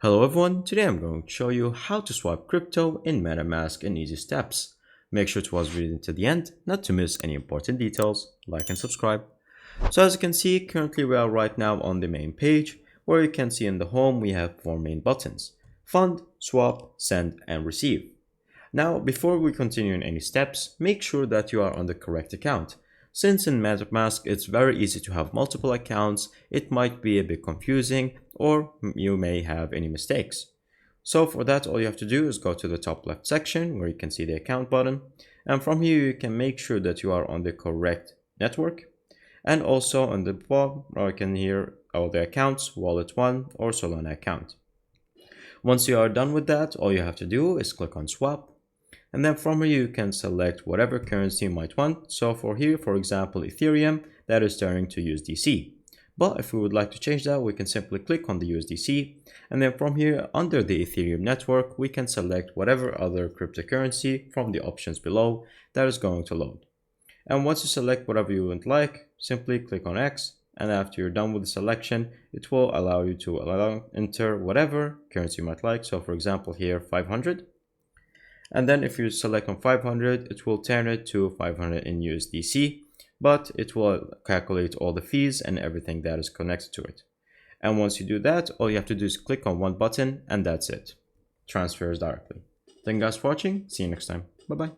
Hello everyone, today I'm going to show you how to swap crypto in MetaMask in easy steps. Make sure to watch the video to the end, not to miss any important details, like and subscribe. So as you can see, currently we are right now on the main page, where you can see in the home we have four main buttons: Fund, Swap, Send, and Receive. Now, before we continue in any steps, make sure that you are on the correct account. Since in MetaMask it's very easy to have multiple accounts, it might be a bit confusing or you may have any mistakes. So for that, all you have to do is go to the top left section where you can see the account button. And from here, you can make sure that you are on the correct network. And also on the bottom, you can hear all the accounts, Wallet 1 or Solana account. Once you are done with that, all you have to do is click on Swap. And then from here, you can select whatever currency you might want. So for here, for example, Ethereum, that is turning to USDC. But if we would like to change that, we can simply click on the USDC. And then from here, under the Ethereum network, we can select whatever other cryptocurrency from the options below that is going to load. And once you select whatever you would like, simply click on X. And after you're done with the selection, it will allow you to enter whatever currency you might like. So for example, here, 500. And then if you select on 500, it will turn it to 500 in USDC, but it will calculate all the fees and everything that is connected to it. And once you do that, all you have to do is click on one button and that's it. Transfers directly. Thank you guys for watching. See you next time. Bye bye.